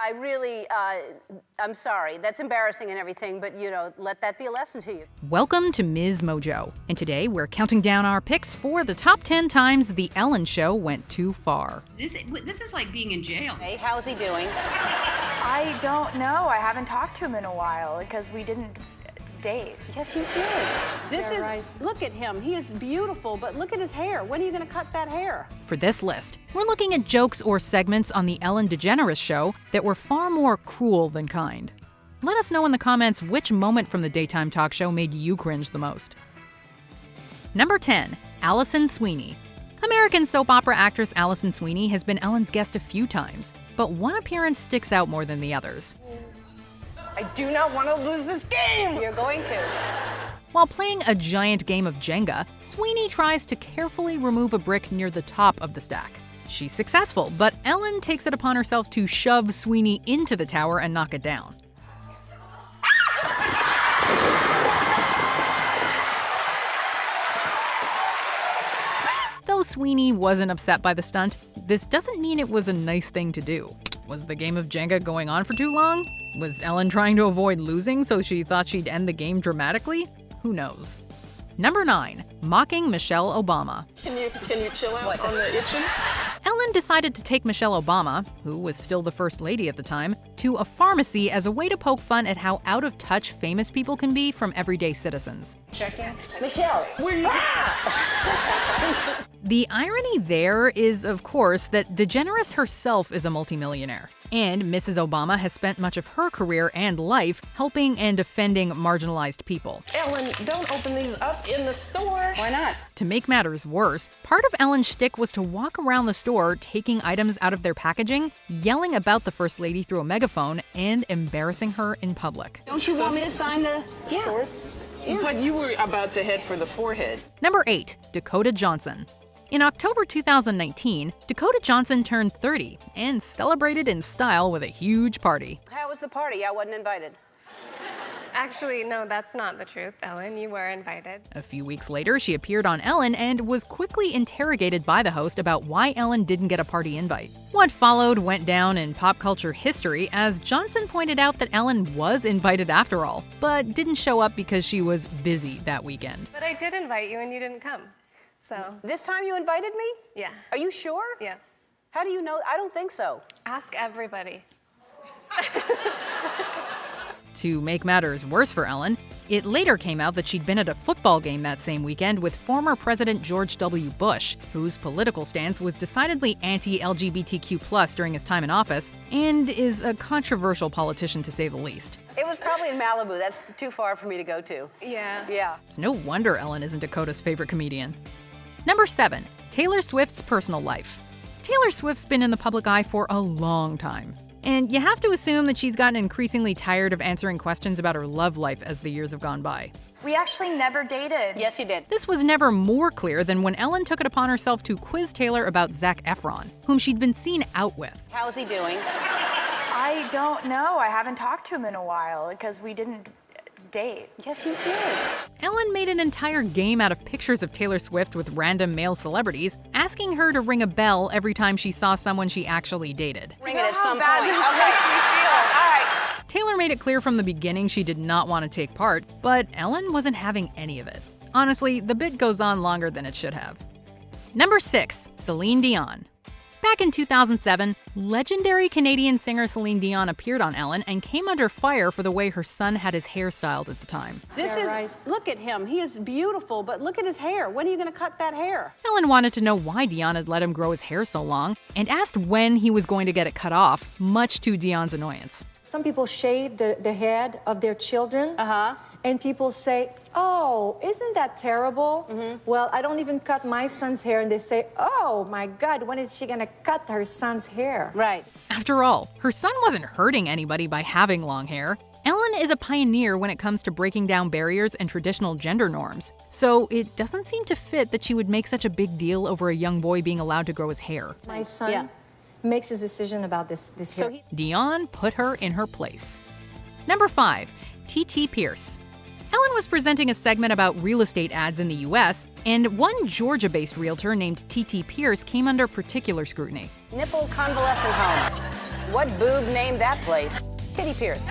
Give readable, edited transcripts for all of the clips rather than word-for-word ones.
I really, I'm sorry. That's embarrassing and everything, but, let that be a lesson to you. Welcome to MsMojo, and today we're counting down our picks for the top 10 times The Ellen Show went too far. This is like being in jail. Hey, how's he doing? I don't know. I haven't talked to him in a while because we didn't date. Yes, you did. Look at him. He is beautiful, but look at his hair. When are you going to cut that hair? For this list, we're looking at jokes or segments on The Ellen DeGeneres Show that were far more cruel than kind. Let us know in the comments which moment from the daytime talk show made you cringe the most. Number 10. Alison Sweeney. American soap opera actress Alison Sweeney has been Ellen's guest a few times, but one appearance sticks out more than the others. I do not want to lose this game! You're going to. While playing a giant game of Jenga, Sweeney tries to carefully remove a brick near the top of the stack. She's successful, but Ellen takes it upon herself to shove Sweeney into the tower and knock it down. Though Sweeney wasn't upset by the stunt, this doesn't mean it was a nice thing to do. Was the game of Jenga going on for too long? Was Ellen trying to avoid losing so she thought she'd end the game dramatically? Who knows? Number 9. Mocking Michelle Obama. Can you chill out on the itching? Ellen decided to take Michelle Obama, who was still the first lady at the time, to a pharmacy as a way to poke fun at how out of touch famous people can be from everyday citizens. Check in. Michelle. The irony there is, of course, that DeGeneres herself is a multimillionaire. And Mrs. Obama has spent much of her career and life helping and defending marginalized people. Ellen, don't open these up in the store. Why not? To make matters worse, part of Ellen's shtick was to walk around the store taking items out of their packaging, yelling about the First Lady through a megaphone, and embarrassing her in public. Don't you want me to sign the Shorts? Yeah. But you were about to head for the forehead. Number 8. Dakota Johnson. In October 2019, Dakota Johnson turned 30 and celebrated in style with a huge party. How was the party? I wasn't invited. Actually, no, that's not the truth, Ellen. You were invited. A few weeks later, she appeared on Ellen and was quickly interrogated by the host about why Ellen didn't get a party invite. What followed went down in pop culture history as Johnson pointed out that Ellen was invited after all, but didn't show up because she was busy that weekend. But I did invite you and you didn't come. So, This time you invited me? yeah. Are you sure? Yeah. How do you know? I don't think so. Ask everybody. To make matters worse for Ellen, it later came out that she'd been at a football game that same weekend with former President George W. Bush, whose political stance was decidedly anti-LGBTQ+ during his time in office, and is a controversial politician to say the least. It was probably in Malibu. That's too far for me to go to. Yeah. Yeah. It's no wonder Ellen isn't Dakota's favorite comedian. Number 7. Taylor Swift's personal life. Taylor Swift's been in the public eye for a long time. And you have to assume that she's gotten increasingly tired of answering questions about her love life as the years have gone by. We actually never dated. Yes, you did. This was never more clear than when Ellen took it upon herself to quiz Taylor about Zac Efron, whom she'd been seen out with. How's he doing? I don't know. I haven't talked to him in a while because we didn't date. Yes, you did. Ellen made an entire game out of pictures of Taylor Swift with random male celebrities, asking her to ring a bell every time she saw someone she actually dated. Ring it at some bad point. this Okay. makes me feel. All right. Taylor made it clear from the beginning she did not want to take part, but Ellen wasn't having any of it. Honestly, the bit goes on longer than it should have. Number 6. Celine Dion. Back in 2007, legendary Canadian singer Celine Dion appeared on Ellen and came under fire for the way her son had his hair styled at the time. Look at him. He is beautiful, but look at his hair. When are you going to cut that hair? Ellen wanted to know why Dion had let him grow his hair so long and asked when he was going to get it cut off, much to Dion's annoyance. Some people shave the head of their children. And people say, oh, isn't that terrible? Well, I don't even cut my son's hair, and they say, oh my God, when is she gonna cut her son's hair? Right. After all, her son wasn't hurting anybody by having long hair. Ellen is a pioneer when it comes to breaking down barriers and traditional gender norms, so it doesn't seem to fit that she would make such a big deal over a young boy being allowed to grow his hair. My son makes his decision about this hair. Dion put her in her place. Number 5. Titi Pierce. Ellen was presenting a segment about real estate ads in the US, and one Georgia-based realtor named Titi Pierce came under particular scrutiny. Nipple convalescent home. What boob named that place? Titi Pierce.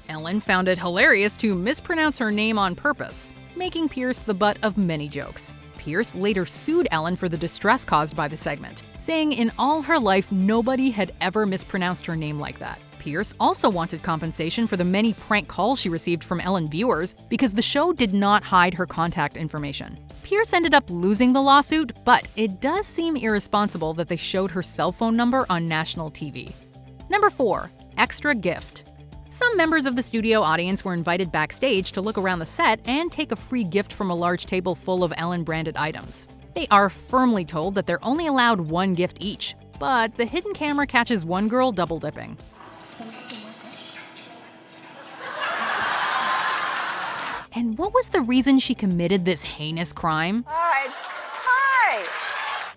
Ellen found it hilarious to mispronounce her name on purpose, making Pierce the butt of many jokes. Pierce later sued Ellen for the distress caused by the segment, saying in all her life nobody had ever mispronounced her name like that. Pierce also wanted compensation for the many prank calls she received from Ellen viewers because the show did not hide her contact information. Pierce ended up losing the lawsuit, but it does seem irresponsible that they showed her cell phone number on national TV. Number 4. Extra gift. Some members of the studio audience were invited backstage to look around the set and take a free gift from a large table full of Ellen-branded items. They are firmly told that they're only allowed one gift each, but the hidden camera catches one girl double-dipping. And what was the reason she committed this heinous crime? All right. Hi.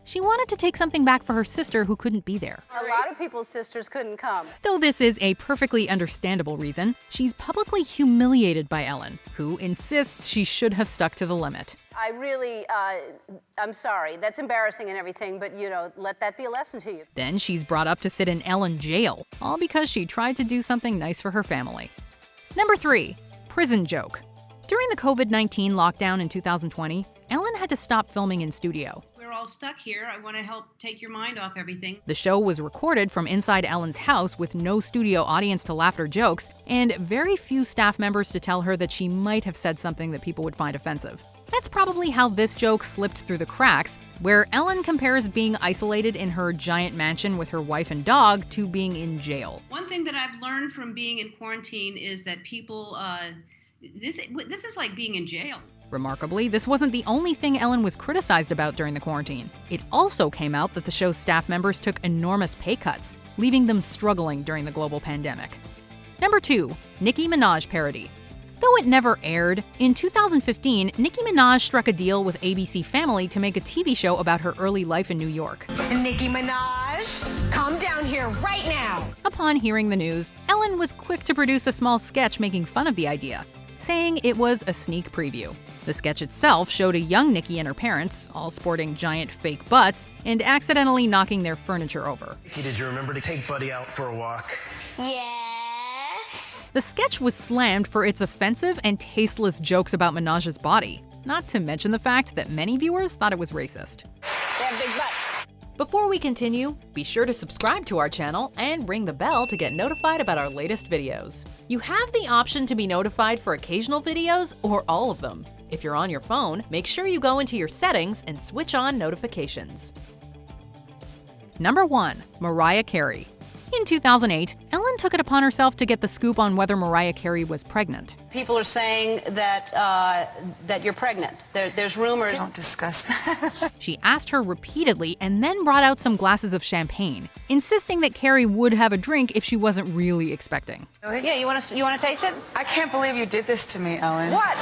She wanted to take something back for her sister who couldn't be there. A lot of people's sisters couldn't come. Though this is a perfectly understandable reason, she's publicly humiliated by Ellen, who insists she should have stuck to the limit. I really, I'm sorry. That's embarrassing and everything, but, let that be a lesson to you. Then she's brought up to sit in Ellen jail, all because she tried to do something nice for her family. Number 3. Prison joke. During the COVID-19 lockdown in 2020, Ellen had to stop filming in studio. We're all stuck here. I want to help take your mind off everything. The show was recorded from inside Ellen's house with no studio audience to laugh her jokes, and very few staff members to tell her that she might have said something that people would find offensive. That's probably how this joke slipped through the cracks, where Ellen compares being isolated in her giant mansion with her wife and dog to being in jail. One thing that I've learned from being in quarantine is that people, this is like being in jail. Remarkably, this wasn't the only thing Ellen was criticized about during the quarantine. It also came out that the show's staff members took enormous pay cuts, leaving them struggling during the global pandemic. Number 2. Nicki Minaj parody. Though it never aired, in 2015, Nicki Minaj struck a deal with ABC Family to make a TV show about her early life in New York. Nicki Minaj, come down here right now! Upon hearing the news, Ellen was quick to produce a small sketch making fun of the idea, saying it was a sneak preview. The sketch itself showed a young Nicki and her parents, all sporting giant fake butts, and accidentally knocking their furniture over. Nicki, did you remember to take Buddy out for a walk? Yes. The sketch was slammed for its offensive and tasteless jokes about Minaj's body, not to mention the fact that many viewers thought it was racist. They have big butts. Before we continue, be sure to subscribe to our channel and ring the bell to get notified about our latest videos. You have the option to be notified for occasional videos or all of them. If you're on your phone, make sure you go into your settings and switch on notifications. Number 1. Mariah Carey. In 2008, Ellen took it upon herself to get the scoop on whether Mariah Carey was pregnant. People are saying that that you're pregnant. There's rumors. Don't discuss that. She asked her repeatedly and then brought out some glasses of champagne, insisting that Carey would have a drink if she wasn't really expecting. Yeah, you want to taste it? I can't believe you did this to me, Ellen. What?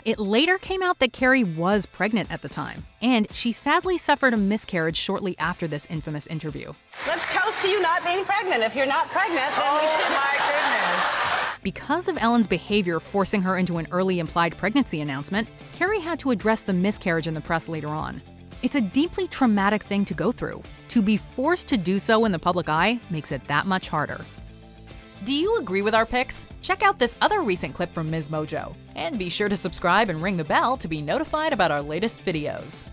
It later came out that Carey was pregnant at the time, and she sadly suffered a miscarriage shortly after this infamous interview. Let's toast to you not being pregnant. If you're not pregnant, then we should. My goodness. Because of Ellen's behavior forcing her into an early implied pregnancy announcement, Carey had to address the miscarriage in the press later on. It's a deeply traumatic thing to go through. To be forced to do so in the public eye makes it that much harder. Do you agree with our picks? Check out this other recent clip from MsMojo. And be sure to subscribe and ring the bell to be notified about our latest videos.